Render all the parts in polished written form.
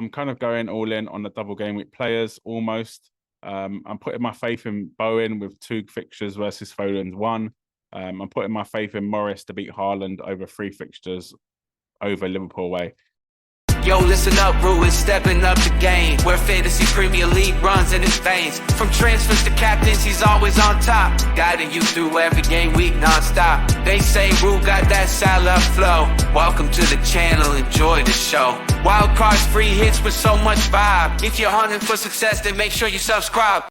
I'm kind of going all in on the double game week players almost. I'm putting my faith in Bowen with 2 fixtures versus Foden's 1. I'm putting my faith in Morris to beat Haaland over 3 fixtures over Liverpool away. Yo, listen up, Rue is stepping up the game, where fantasy Premier League runs in his veins. From transfers to captains, he's always on top, guiding you through every game week non-stop. They say Rue got that Salah flow. Welcome to the channel, enjoy the show. Wild cards, free hits with so much vibe. If you're hunting for success, then make sure you subscribe.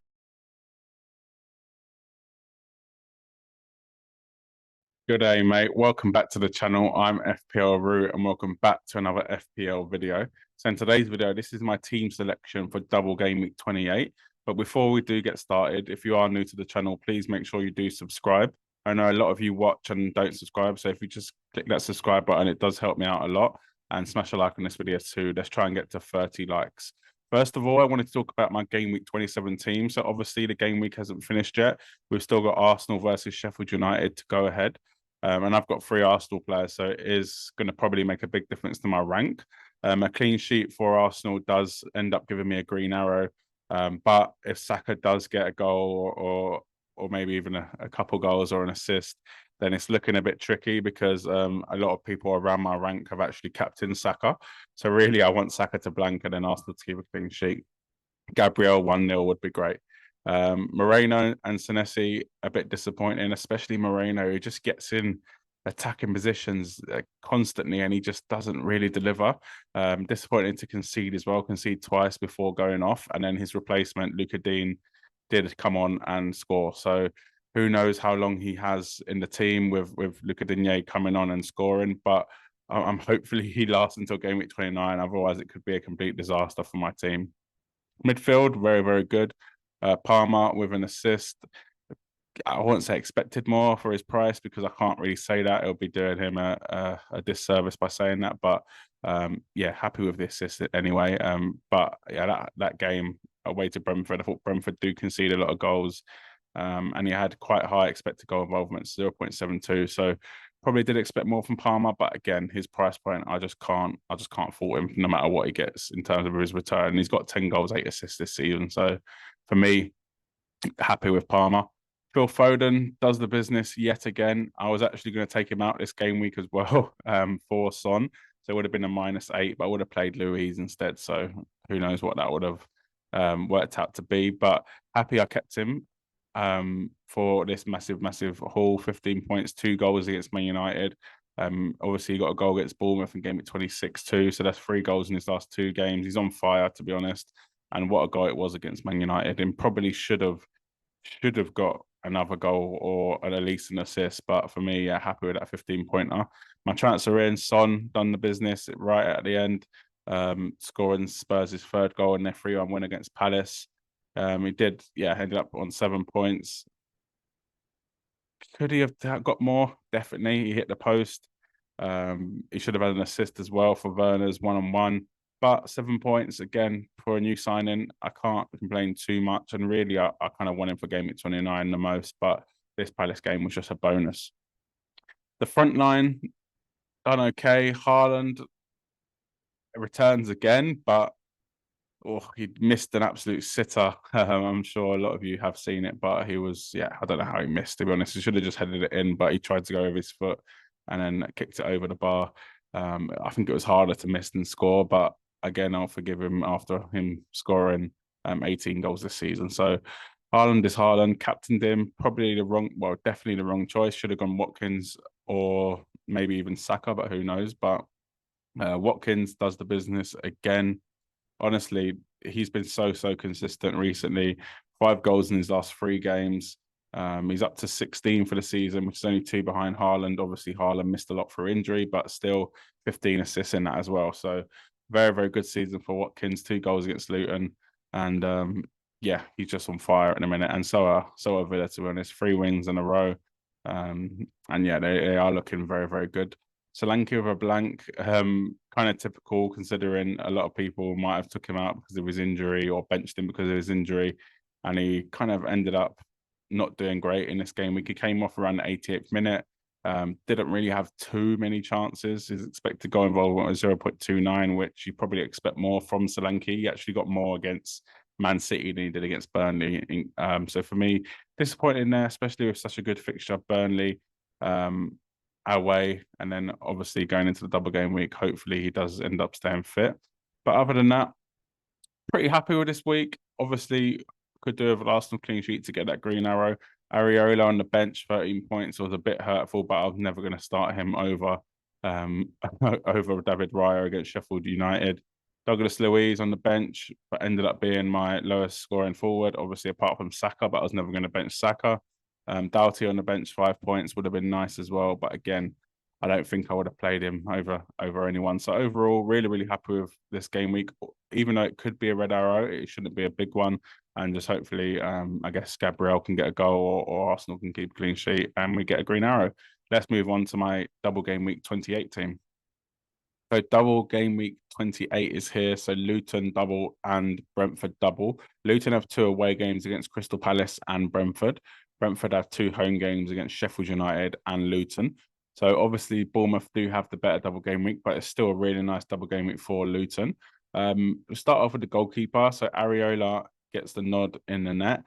Good day, mate. Welcome back to the channel. I'm FPL Root and welcome back to another FPL video. So in today's video, this is my team selection for double game week 28. But before we do get started, if you are new to the channel, please make sure you do subscribe. I know a lot of you watch and don't subscribe, so if you just click that subscribe button, it does help me out a lot. And smash a like on this video too. Let's try and get to 30 likes. First of all, I wanted to talk about my game week 27 team. So obviously the game week hasn't finished yet. We've still got Arsenal versus Sheffield United to go ahead. And I've got 3 Arsenal players, so it is going to probably make a big difference to my rank. A clean sheet for Arsenal does end up giving me a green arrow. But if Saka does get a goal or maybe even a couple goals or an assist, then it's looking a bit tricky because a lot of people around my rank have actually captained Saka. So really, I want Saka to blank and then Arsenal to keep a clean sheet. Gabriel 1-0 would be great. Moreno and Senesi a bit disappointing, especially Moreno, who just gets in attacking positions constantly and he just doesn't really deliver. Disappointing to concede as well, concede twice before going off, and then his replacement Luca Dean did come on and score. So who knows how long he has in the team with Luca Digne coming on and scoring, but I'm hopefully he lasts until game week 29. Otherwise it could be a complete disaster for my team. Midfield, very, very good. Palmer with an assist. I won't say expected more for his price because I can't really say that. It'll be doing him a disservice by saying that. But yeah, happy with the assist anyway. But yeah, that game away to Brentford, I thought Brentford do concede a lot of goals. And he had quite high expected goal involvement, 0.72. So probably did expect more from Palmer, but again, his price point, I just can't fault him no matter what he gets in terms of his return. He's got 10 goals, 8 assists this season. So for me, happy with Palmer. Phil Foden does the business yet again. I was actually going to take him out this game week as well for Son. So it would have been a -8, but I would have played Louise instead. So who knows what that would have worked out to be. But happy I kept him for this massive haul. 15 points, 2 goals against Man United. Obviously he got a goal against Bournemouth in game week 26 too, so that's 3 goals in his last 2 games. He's on fire, to be honest, and what a goal it was against Man United, and probably should have got another goal or at least an assist. But for me, yeah, happy with that 15-pointer. My transfer in, Son done the business right at the end, scoring Spurs' 3rd goal in their 3-1 win against Palace. He did, yeah, ended up on 7 points. Could he have got more? Definitely. He hit the post. He should have had an assist as well for Werner's 1-on-1. But 7 points, again, for a new signing, I can't complain too much. And really, I kind of want him for game week 29 the most. But this Palace game was just a bonus. The front line, done okay. Haaland returns again, but he missed an absolute sitter. I'm sure a lot of you have seen it, but he was, yeah, I don't know how he missed, to be honest. He should have just headed it in, but he tried to go over his foot and then kicked it over the bar. I think it was harder to miss than score, but again, I'll forgive him after him scoring 18 goals this season. So Haaland is Haaland, captained him, probably definitely the wrong choice. Should have gone Watkins or maybe even Saka, but who knows. But Watkins does the business again. Honestly, he's been so consistent recently. 5 goals in his last 3 games. He's up to 16 for the season, which is only 2 behind Haaland. Obviously, Haaland missed a lot for injury, but still 15 assists in that as well. So very, very good season for Watkins. 2 goals against Luton. And yeah, he's just on fire at the minute. And so are Villa, to be honest. 3 wins in a row. And yeah, they are looking very, very good. Solanke with a blank, kind of typical considering a lot of people might have took him out because of his injury or benched him because of his injury, and he kind of ended up not doing great in this game week. He came off around the 88th minute, Didn't really have too many chances. His expected goal involvement was 0.29, which you probably expect more from Solanke. He actually got more against Man City than he did against Burnley. So for me, disappointing there, especially with such a good fixture. Burnley away, and then obviously going into the double game week, hopefully he does end up staying fit. But other than that, pretty happy with this week. Obviously, could do with an Arsenal clean sheet to get that green arrow. Areola on the bench, 13 points, was a bit hurtful, but I was never going to start him over over David Raya against Sheffield United. Douglas Luiz on the bench, but ended up being my lowest scoring forward, obviously apart from Saka, but I was never going to bench Saka. Doughty on the bench, 5 points, would have been nice as well, but again, I don't think I would have played him over anyone. So overall, really happy with this game week. Even though it could be a red arrow, it shouldn't be a big one. And just hopefully, I guess Gabriel can get a goal or Arsenal can keep a clean sheet and we get a green arrow. Let's move on to my double game week 28 team. So double game week 28 is here. So Luton double and Brentford double. Luton have 2 away games against Crystal Palace and Brentford. Brentford have 2 home games against Sheffield United and Luton. So obviously Bournemouth do have the better double game week, but it's still a really nice double game week for Luton. We'll start off with the goalkeeper. So Areola gets the nod in the net.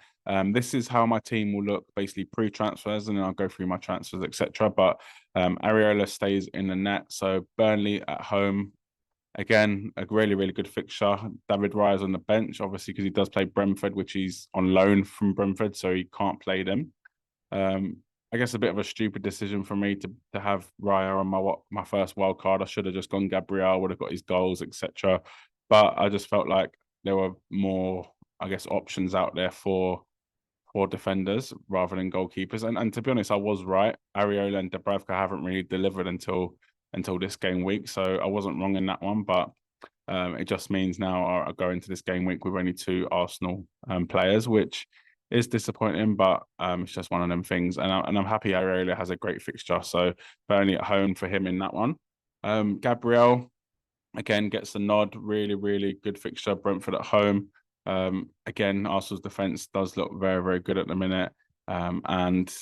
This is how my team will look basically pre-transfers, and then I'll go through my transfers, etc. But Areola stays in the net. So Burnley at home. Again, a really good fixture. David Raya's on the bench, obviously, because he does play Brentford, which he's on loan from Brentford, so he can't play them. I guess a bit of a stupid decision for me to have Raya on my first wild card. I should have just gone Gabriel, would have got his goals, etc. But I just felt like there were more, I guess, options out there for defenders rather than goalkeepers. And to be honest, I was right. Areola and Dubravka haven't really delivered until this game week, so I wasn't wrong in that one. But it just means now I go into this game week with only 2 Arsenal players, which is disappointing, but it's just one of them things. And I'm happy Areola has a great fixture, so Burnley at home for him in that one. Gabriel again gets the nod. Really good fixture. Brentford at home. Again, Arsenal's defense does look very good at the minute. And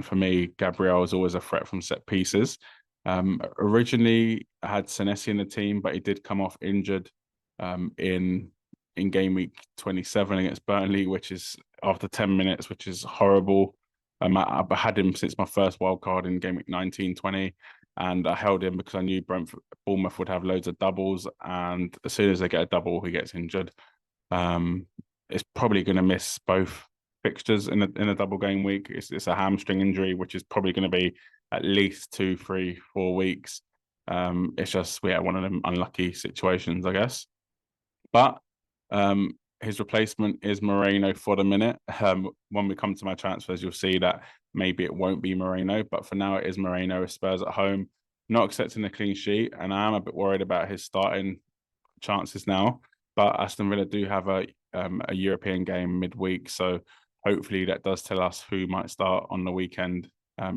for me, Gabriel is always a threat from set pieces. Originally, I had Senesi in the team, but he did come off injured in game week 27 against Burnley, which is after 10 minutes, which is horrible. I've had him since my first wild card in game week 19-20, and I held him because I knew Bournemouth would have loads of doubles, and as soon as they get a double, he gets injured. It's probably going to miss both fixtures in a double game week. It's a hamstring injury, which is probably going to be at least 2, 3, 4 weeks. It's just one of them unlucky situations, I guess. But his replacement is Moreno for the minute. When we come to my transfers, you'll see that maybe it won't be Moreno, but for now it is Moreno with Spurs at home, not accepting a clean sheet, and I am a bit worried about his starting chances now. But Aston Villa do have a European game midweek, so hopefully that does tell us who might start on the weekend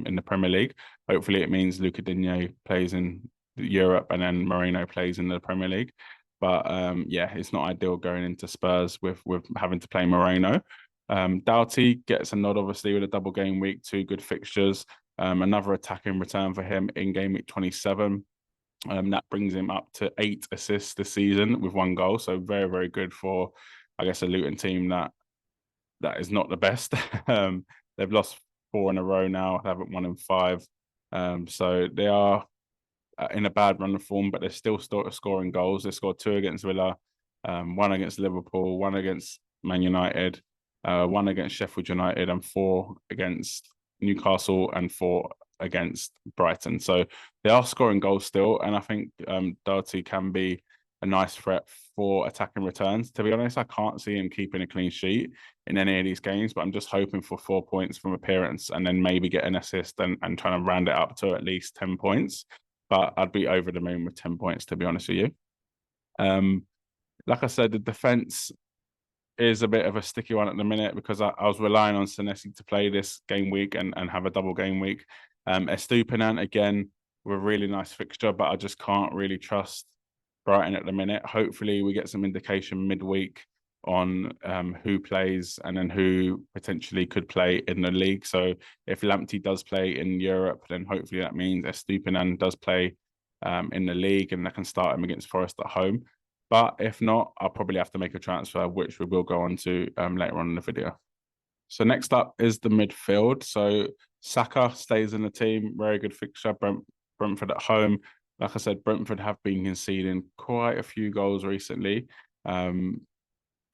in the Premier League. Hopefully it means Luca Digne plays in Europe and then Moreno plays in the Premier League. But it's not ideal going into Spurs with having to play Moreno. Doughty gets a nod, obviously, with a double game week, 2 good fixtures. Another attacking return for him in game week 27. That brings him up to 8 assists this season with 1 goal. So very good for, I guess, a Luton team that is not the best. They've lost 4 in a row now. They haven't won in 5. So they are in a bad run of form, but they're still scoring goals. They scored 2 against Villa, 1 against Liverpool, 1 against Man United, 1 against Sheffield United, and 4 against Newcastle, and 4 against Brighton. So they are scoring goals still, and I think Doughty can be a nice threat for attacking returns. To be honest, I can't see him keeping a clean sheet in any of these games, but I'm just hoping for 4 points from appearance and then maybe get an assist and trying to round it up to at least 10 points. But I'd be over the moon with 10 points, to be honest with you. Like I said, the defense is a bit of a sticky one at the minute because I was relying on Senesi to play this game week and have a double game week. Estupiñán, again, with a really nice fixture, but I just can't really trust Brighton at the minute. Hopefully we get some indication midweek on who plays and then who potentially could play in the league. So if Lamptey does play in Europe, then hopefully that means Estupinan does play in the league and I can start him against Forest at home. But if not, I'll probably have to make a transfer, which we will go on to later on in the video. So next up is the midfield. So Saka stays in the team, very good fixture. Brentford at home. Like I said, Brentford have been conceding quite a few goals recently. And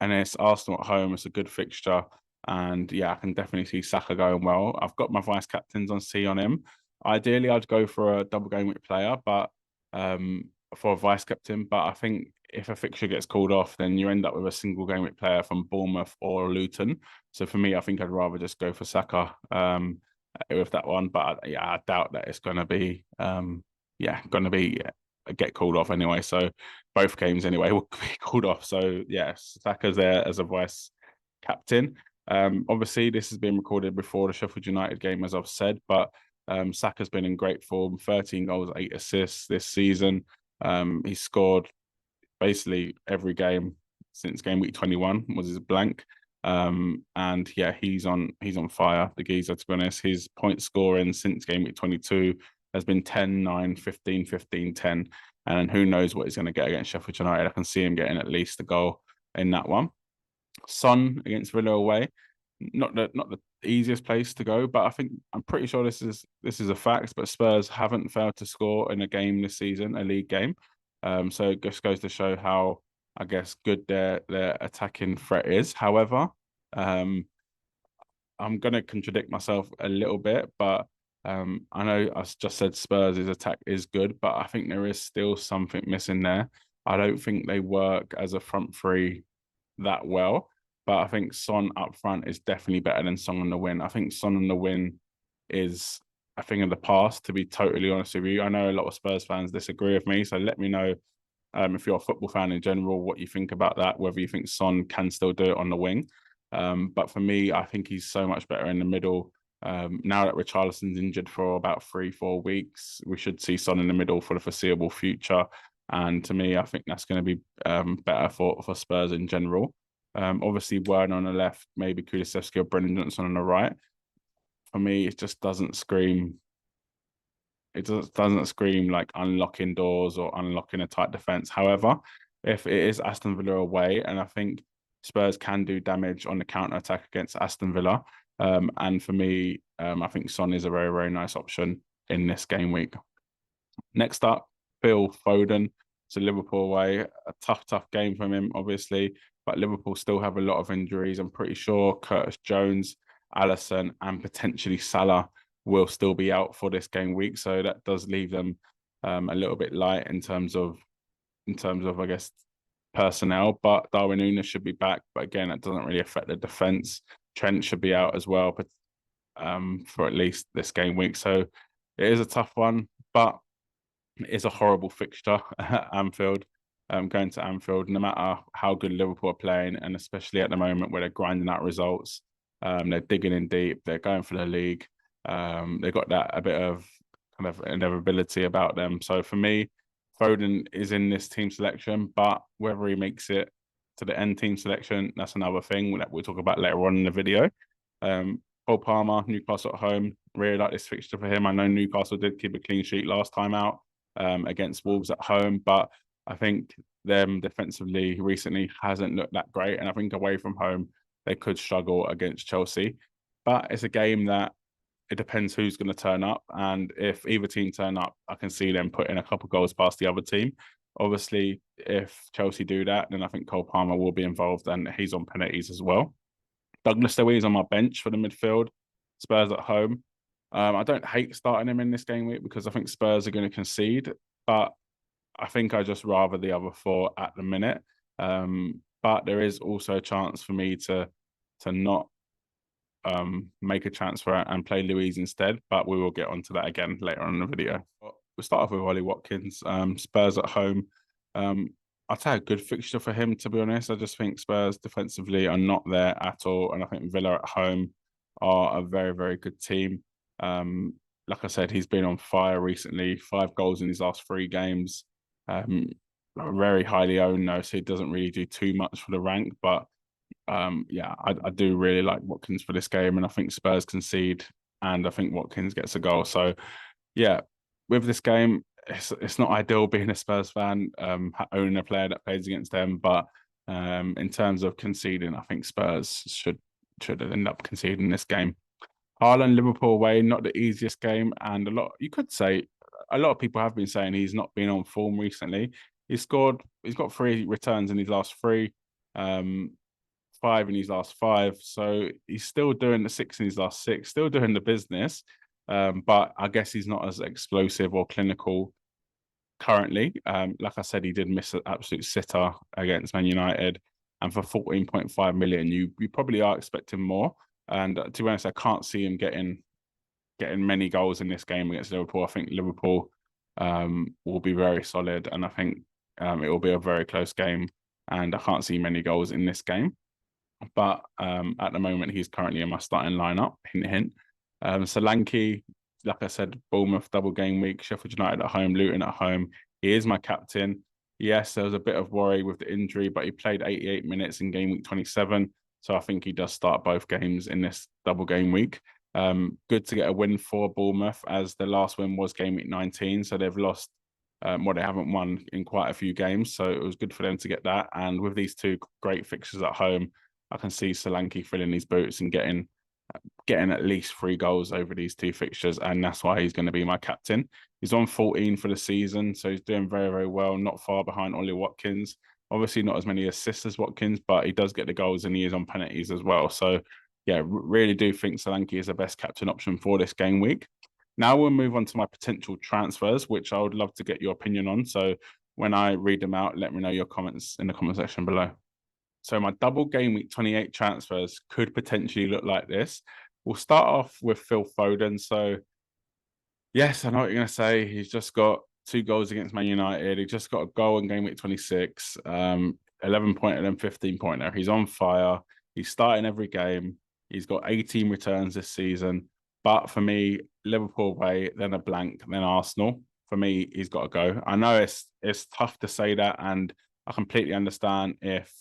it's Arsenal at home. It's a good fixture. And yeah, I can definitely see Saka going well. I've got my vice captains on C on him. Ideally, I'd go for a double game week player, but for a vice captain. But I think if a fixture gets called off, then you end up with a single game week player from Bournemouth or Luton. So for me, I think I'd rather just go for Saka with that one. But yeah, I doubt that it's going to be get called off anyway. So both games anyway will be called off. So yes, Saka's there as a vice captain. Obviously, this has been recorded before the Sheffield United game, as I've said, but Saka's been in great form, 13 goals, 8 assists this season. He's scored basically every game since game week 21 was his blank. And yeah, he's on fire, the geezer, to be honest. His point scoring since game week 22 has been 10, 9, 15, 15, 10. And who knows what he's going to get against Sheffield United. I can see him getting at least a goal in that one. Son against Villa away, not the easiest place to go, but I'm pretty sure this is a fact. But Spurs haven't failed to score in a game this season, a league game. So it just goes to show how, I guess, good their attacking threat is. However, I'm going to contradict myself a little bit, but I know I just said Spurs' attack is good, but I think there is still something missing there. I don't think they work as a front three that well, but I think Son up front is definitely better than Son on the wing. I think Son on the wing is a thing of the past, to be totally honest with you. I know a lot of Spurs fans disagree with me, so let me know if you're a football fan in general, what you think about that, whether you think Son can still do it on the wing. But for me, I think he's so much better in the middle. Now that Richarlison's injured for about 3-4 weeks, we should see Son in the middle for the foreseeable future. And to me, I think that's going to be better for Spurs in general. Obviously, Werner on the left, maybe Kulusevski or Brennan Johnson on the right. For me, it just doesn't scream. It doesn't scream like unlocking doors or unlocking a tight defense. However, if it is Aston Villa away, and I think Spurs can do damage on the counter attack against Aston Villa, and for me, I think Son is a very, very nice option in this game week. Next up, Phil Foden to Liverpool away. A tough game from him, obviously, but Liverpool still have a lot of injuries. I'm pretty sure Curtis Jones, Alisson, and potentially Salah will still be out for this game week. So that does leave them a little bit light in terms of I guess personnel. But Darwin Núñez should be back. But again, that doesn't really affect the defense. Trent should be out as well, but for at least this game week. So it is a tough one, but it is a horrible fixture at Anfield. Going to Anfield, no matter how good Liverpool are playing, and especially at the moment where they're grinding out results, they're digging in deep, they're going for the league. They've got that a bit of kind of inevitability about them. So for me, Foden is in this team selection, but whether he makes it to the end team selection, that's another thing that we'll talk about later on in the video. Cole Palmer, Newcastle at home. Really like this fixture for him. I know Newcastle did keep a clean sheet last time out against Wolves at home, but I think them defensively recently hasn't looked that great. And I think away from home, they could struggle against Chelsea. But it's a game that it depends who's going to turn up. And if either team turn up, I can see them putting a couple of goals past the other team. Obviously, if Chelsea do that, then I think Cole Palmer will be involved and he's on penalties as well. Douglas Luiz on my bench for the midfield. Spurs at home. I don't hate starting him in this game week because I think Spurs are going to concede, but I think I just rather the other four at the minute. But there is also a chance for me to not make a transfer and play Luiz instead, but we will get onto that again later on in the video. We'll start off with Ollie Watkins. Spurs at home. I'd say a good fixture for him, to be honest. I just think Spurs defensively are not there at all, and I think Villa at home are a very, very good team. Like I said, he's been on fire recently. 5 goals in his last 3 games. Very highly owned though, so he doesn't really do too much for the rank, but Yeah, I do really like Watkins for this game, and I think Spurs concede, and I think Watkins gets a goal. So yeah, with this game, it's not ideal being a Spurs fan, owning a player that plays against them, but in terms of conceding, I think Spurs should end up conceding this game. Haaland, Liverpool away, not the easiest game, and you could say a lot of people have been saying he's not been on form recently. He's got 3 returns in his last 3, 5 in his last 5, so he's still doing the 6 in his last 6, still doing the business. But I guess he's not as explosive or clinical currently. Like I said, he did miss an absolute sitter against Man United, and for 14.5 million, you probably are expecting more. And to be honest, I can't see him getting many goals in this game against Liverpool. I think Liverpool will be very solid, and I think it will be a very close game. And I can't see many goals in this game. But at the moment, he's currently in my starting lineup. Hint, hint. Solanke, like I said, Bournemouth double game week, Sheffield United at home, Luton at home. He is my captain. Yes, there was a bit of worry with the injury, but he played 88 minutes in game week 27. So I think he does start both games in this double game week. Good to get a win for Bournemouth, as the last win was game week 19. So they've lost, they haven't won in quite a few games. So it was good for them to get that. And with these 2 great fixtures at home, I can see Solanke filling his boots and getting at least 3 goals over these 2 fixtures, and that's why he's going to be my captain. He's on 14 for the season, so he's doing very, very well, not far behind Ollie Watkins. Obviously not as many assists as Watkins, but he does get the goals and he is on penalties as well. So yeah, really do think Solanke is the best captain option for this game week. Now we'll move on to my potential transfers, which I would love to get your opinion on. So when I read them out, let me know your comments in the comment section below. So my double game week 28 transfers could potentially look like this. We'll start off with Phil Foden. So yes, I know what you're going to say. He's just got 2 goals against Man United. He just got a goal in game week 26, 11-pointer and 15-pointer. He's on fire. He's starting every game. He's got 18 returns this season. But for me, Liverpool away, then a blank, then Arsenal. For me, he's got to go. I know it's tough to say that, and I completely understand if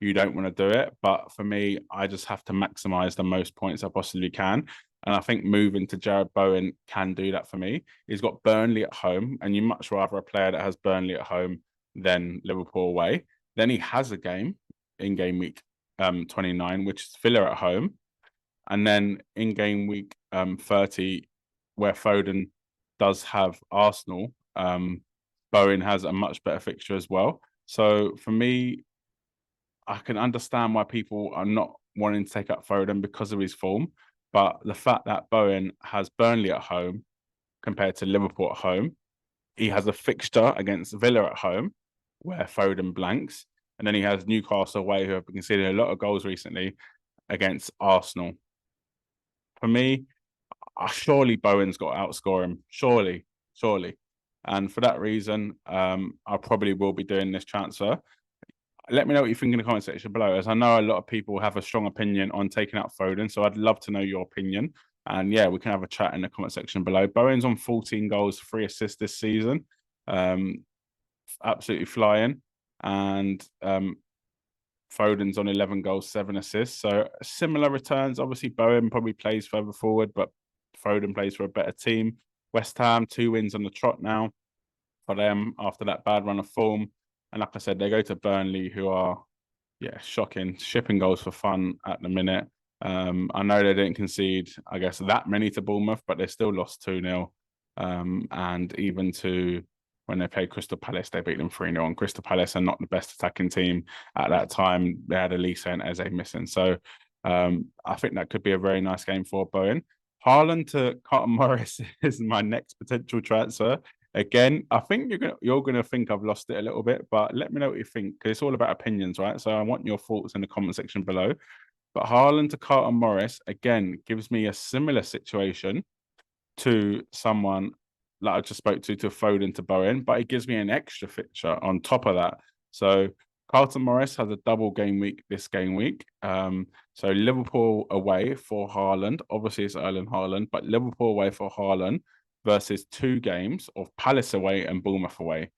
you don't want to do it. But for me, I just have to maximize the most points I possibly can. And I think moving to Jared Bowen can do that for me. He's got Burnley at home, and you much rather a player that has Burnley at home than Liverpool away. Then he has a game in game week 29, which is Villa at home. And then in game week 30, where Foden does have Arsenal, Bowen has a much better fixture as well. So for me, I can understand why people are not wanting to take up Foden because of his form. But the fact that Bowen has Burnley at home compared to Liverpool at home, he has a fixture against Villa at home where Foden blanks. And then he has Newcastle away, who have been conceding a lot of goals recently, against Arsenal. For me, surely Bowen's got to outscore him. Surely. And for that reason, I probably will be doing this transfer. Let me know what you think in the comment section below, as I know a lot of people have a strong opinion on taking out Foden, so I'd love to know your opinion. And yeah, we can have a chat in the comment section below. Bowen's on 14 goals, 3 assists this season. Absolutely flying. And Foden's on 11 goals, 7 assists. So similar returns. Obviously, Bowen probably plays further forward, but Foden plays for a better team. West Ham, 2 wins on the trot now for them after that bad run of form. And like I said, they go to Burnley, who are, shocking, shipping goals for fun at the minute. I know they didn't concede, I guess, that many to Bournemouth, but they still lost 2-0. And even to when they played Crystal Palace, they beat them 3-0. And Crystal Palace are not the best attacking team at that time. They had Elise and Eze missing. So I think that could be a very nice game for Bowen. Haaland to Carlton Morris is my next potential transfer. Again, I think you're gonna think I've lost it a little bit, but let me know what you think, because it's all about opinions, right? So I want your thoughts in the comment section below. But Haaland to Carlton Morris, again, gives me a similar situation to someone like I just spoke to Foden to Bowen, but it gives me an extra fixture on top of that. So Carlton Morris has a double game week this game week. So Liverpool away for Haaland. Obviously, it's Erling Haaland, but Liverpool away for Haaland versus 2 games of Palace away and Bournemouth away.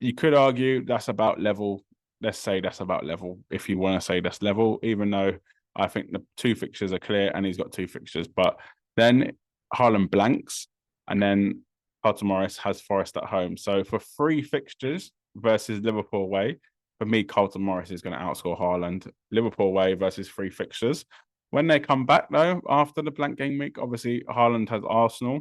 You could argue that's about level let's say that's about level, if you want to say that's level, even though I think the 2 fixtures are clear and he's got 2 fixtures. But then Haaland blanks, and then Carlton Morris has Forest at home. So for 3 fixtures versus Liverpool away, for me, Carlton Morris is going to outscore Haaland. Liverpool away versus 3 fixtures. When they come back, though, after the blank game week, obviously Haaland has Arsenal,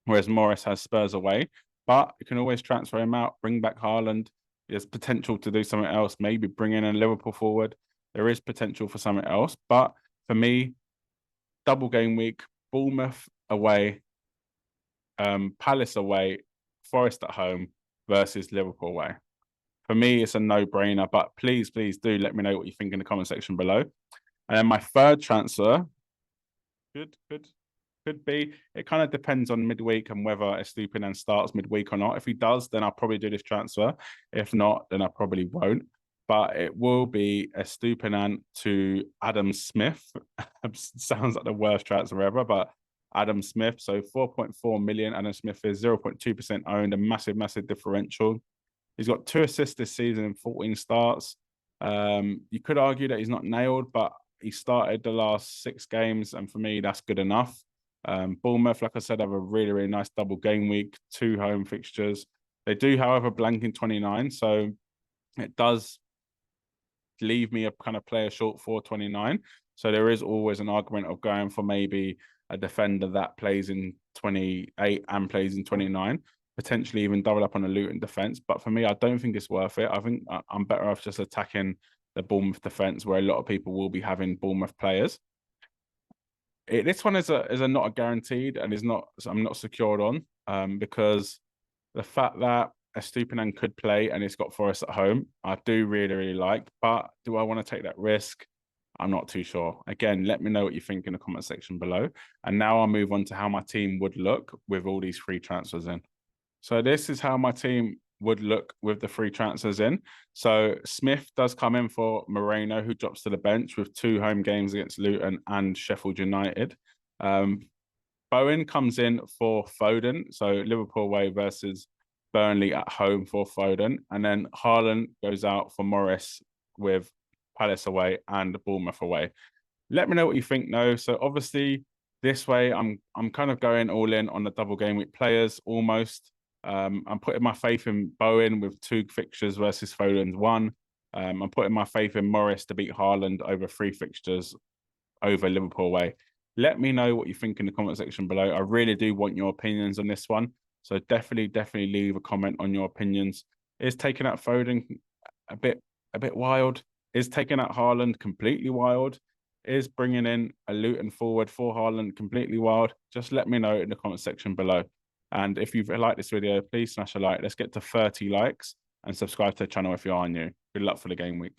whereas Morris has Spurs away. But you can always transfer him out, bring back Haaland. There's potential to do something else, maybe bring in a Liverpool forward. There is potential for something else. But for me, double game week, Bournemouth away, Palace away, Forest at home versus Liverpool away. For me, it's a no-brainer, but please do let me know what you think in the comment section below. And then my third transfer could be, it kind of depends on midweek and whether Estupiñán starts midweek or not. If he does, then I'll probably do this transfer. If not, then I probably won't. But it will be Estupiñán to Adam Smith. Sounds like the worst transfer ever, but Adam Smith. So 4.4 million. Adam Smith is 0.2% owned, a massive differential. He's got 2 assists this season in 14 starts. You could argue that he's not nailed, but he started the last 6 games, and for me, that's good enough. Bournemouth, like I said, have a really nice double game week, 2 home fixtures. They do, however, blank in 29, so it does leave me a kind of player short for 29. So there is always an argument of going for maybe a defender that plays in 28 and plays in 29. Potentially even double up on a Luton defence. But for me, I don't think it's worth it. I think I'm better off just attacking the Bournemouth defence, where a lot of people will be having Bournemouth players. This one is a not a guaranteed, and I'm not secured on, because the fact that Estupiñán could play and it's got Forest at home, I do really like. But do I want to take that risk? I'm not too sure. Again, let me know what you think in the comment section below. And now I'll move on to how my team would look with all these 3 transfers in. So this is how my team would look with the 3 transfers in. So Smith does come in for Moreno, who drops to the bench with 2 home games against Luton and Sheffield United. Bowen comes in for Foden. So Liverpool away versus Burnley at home for Foden. And then Haaland goes out for Morris with Palace away and Bournemouth away. Let me know what you think, though. So obviously, this way, I'm kind of going all in on the double game week players almost. I'm putting my faith in Bowen with 2 fixtures versus Foden's 1. I'm putting my faith in Morris to beat Haaland over 3 fixtures over Liverpool away. Let me know what you think in the comment section below. I really do want your opinions on this one. So definitely leave a comment on your opinions. Is taking out Foden a bit wild? Is taking out Haaland completely wild? Is bringing in a Luton forward for Haaland completely wild? Just let me know in the comment section below. And if you've liked this video, please smash a like. Let's get to 30 likes and subscribe to the channel if you are new. Good luck for the game week.